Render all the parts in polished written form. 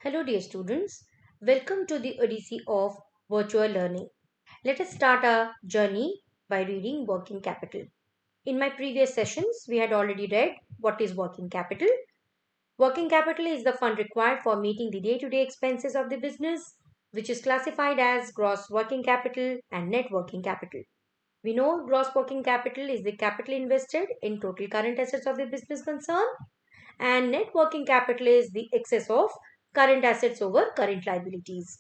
Hello, dear students. Welcome to the Odyssey of virtual learning. Let us start our journey by reading working capital. In my previous sessions, we had already read what is working capital. Working capital is the fund required for meeting the day to day expenses of the business, which is classified as gross working capital and net working capital. We know gross working capital is the capital invested in total current assets of the business concern, and net working capital is the excess of current assets over current liabilities.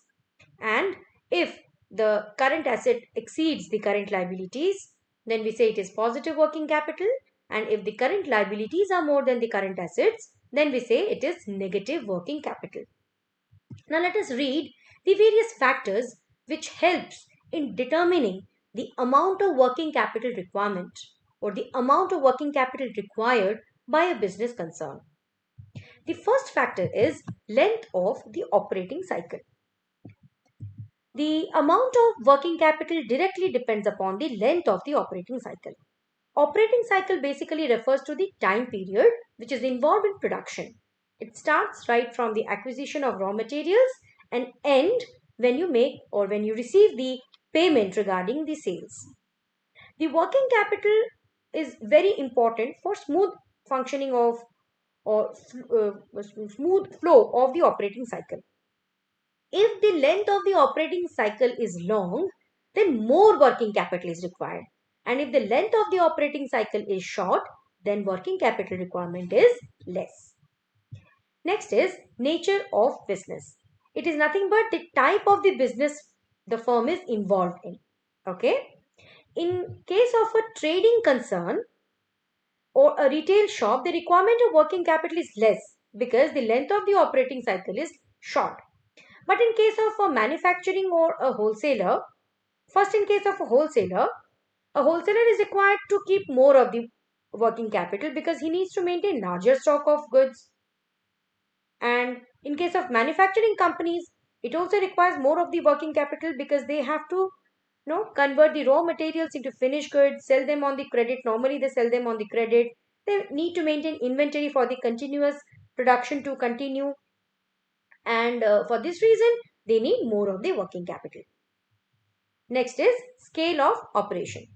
And if the current asset exceeds the current liabilities, then we say it is positive working capital. And if the current liabilities are more than the current assets, then we say it is negative working capital. Now let us read the various factors which helps in determining the amount of working capital requirement or the amount of working capital required by a business concern. The first factor is length of the operating cycle. The amount of working capital directly depends upon the length of the operating cycle. Operating cycle basically refers to the time period which is involved in production. It starts right from the acquisition of raw materials and end when you make or when you receive the payment regarding the sales. The working capital is very important for smooth functioning of or smooth flow of the operating cycle. If the length of the operating cycle is long, then more working capital is required. And if the length of the operating cycle is short, then working capital requirement is less. Next is nature of business. It is nothing but the type of the business the firm is involved in. Okay. In case of a trading concern or a retail shop, the requirement of working capital is less because the length of the operating cycle is short. But in case of a manufacturing or a wholesaler, first in case of a wholesaler is required to keep more of the working capital because he needs to maintain larger stock of goods. And in case of manufacturing companies, it also requires more of the working capital because they have to convert the raw materials into finished goods, sell them on the credit. Normally they sell them on the credit. They need to maintain inventory for the continuous production to continue, and for this reason they need more of the working capital. Next is scale of operation.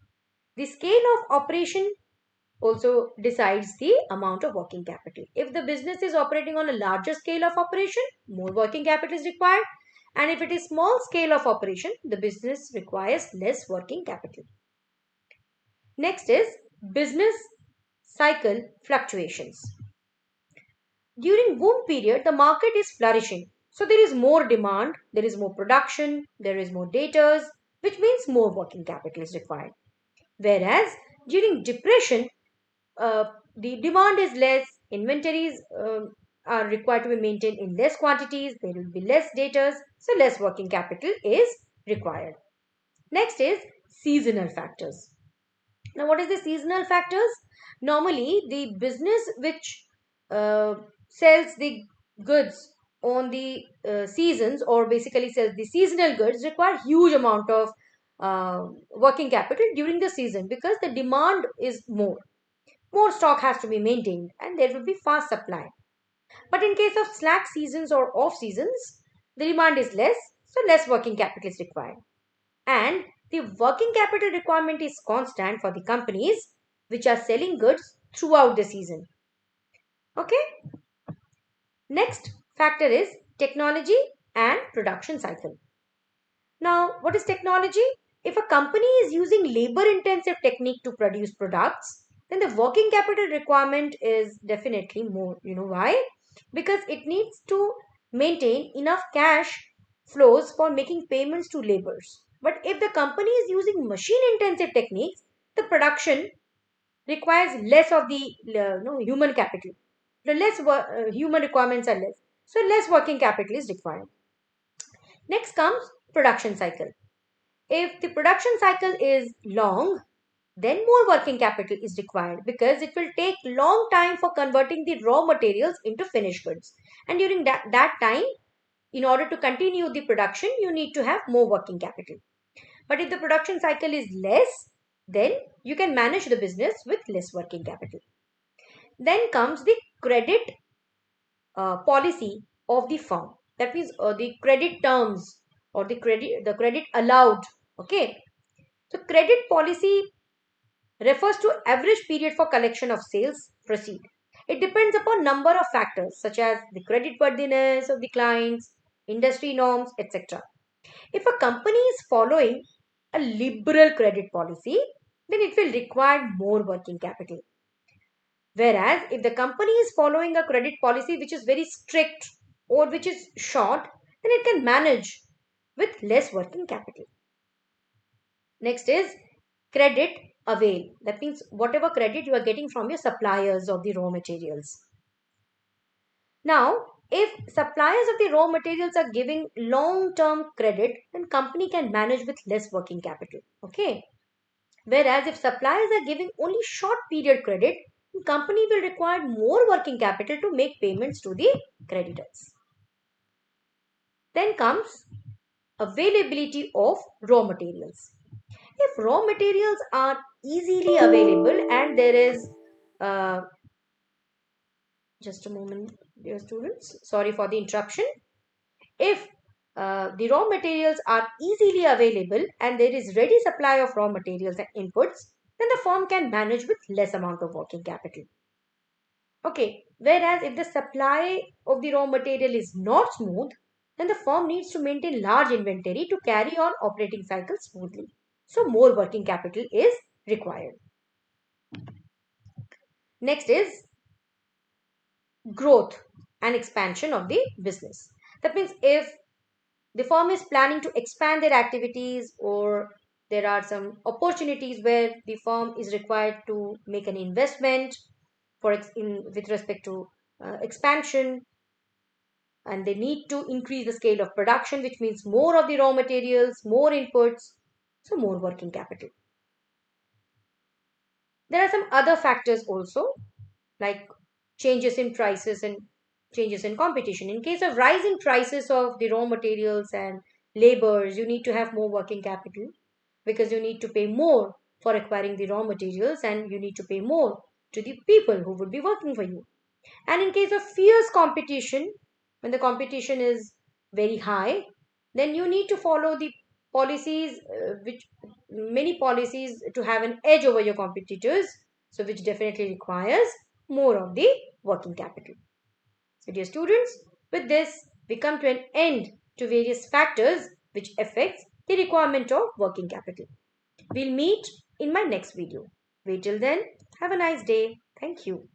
The scale of operation also decides the amount of working capital. If the business is operating on a larger scale of operation, more working capital is required, and if it is small scale of operation, the business requires less working capital. Next is business cycle fluctuations. During boom period, the market is flourishing. So there is more demand, there is more production, there is more debtors, which means more working capital is required. Whereas during depression, the demand is less, inventories are required to be maintained in less quantities, there will be less debtors, so less working capital is required. Next is seasonal factors. Now, what is the seasonal factors? Normally, the business which uh, sells the goods on the seasons, or basically sells the seasonal goods, require huge amount of working capital during the season because the demand is more. More stock has to be maintained and there will be fast supply. But in case of slack seasons or off seasons, the demand is less, so less working capital is required. And the working capital requirement is constant for the companies which are selling goods throughout the season. Okay. Next factor is technology and production cycle. Now, what is technology? If a company is using labor intensive technique to produce products, then the working capital requirement is definitely more. You know why? Because it needs to maintain enough cash flows for making payments to laborers. But if the company is using machine intensive techniques, the production requires less of the human capital. The human requirements are less. So less working capital is required. Next comes production cycle. If the production cycle is long, then more working capital is required because it will take long time for converting the raw materials into finished goods. And during that time, in order to continue the production, you need to have more working capital. But if the production cycle is less, then you can manage the business with less working capital. Then comes the credit policy of the firm. That means the credit terms or the credit allowed. Okay. So credit policy refers to average period for collection of sales proceed. It depends upon number of factors such as the credit worthiness of the clients, industry norms, etc. If a company is following a liberal credit policy, then it will require more working capital. Whereas if the company is following a credit policy which is very strict or which is short, then it can manage with less working capital. Next is credit avail. That means whatever credit you are getting from your suppliers of the raw materials. Now, if suppliers of the raw materials are giving long-term credit, then company can manage with less working capital. Okay. Whereas if suppliers are giving only short period credit, then company will require more working capital to make payments to the creditors. Then comes availability of raw materials. If raw materials are easily available and there is uh, just a moment, dear students, sorry for the interruption. If the raw materials are easily available and there is ready supply of raw materials and inputs, then the firm can manage with less amount of working capital. Okay, whereas if the supply of the raw material is not smooth, then the firm needs to maintain large inventory to carry on operating cycle smoothly. So more working capital is required. Next is growth and expansion of the business. That means if the firm is planning to expand their activities or there are some opportunities where the firm is required to make an investment with respect to expansion, and they need to increase the scale of production, which means more of the raw materials, more inputs, so more working capital. There are some other factors also, like changes in prices and changes in competition. In case of rising prices of the raw materials and labors, you need to have more working capital because you need to pay more for acquiring the raw materials and you need to pay more to the people who would be working for you. And in case of fierce competition, when the competition is very high, then you need to follow the policies, which many policies to have an edge over your competitors, so which definitely requires more of the working capital. So dear students, with this we come to an end to various factors which affects the requirement of working capital. We'll meet in my next video. Wait till then, have a nice day. Thank you.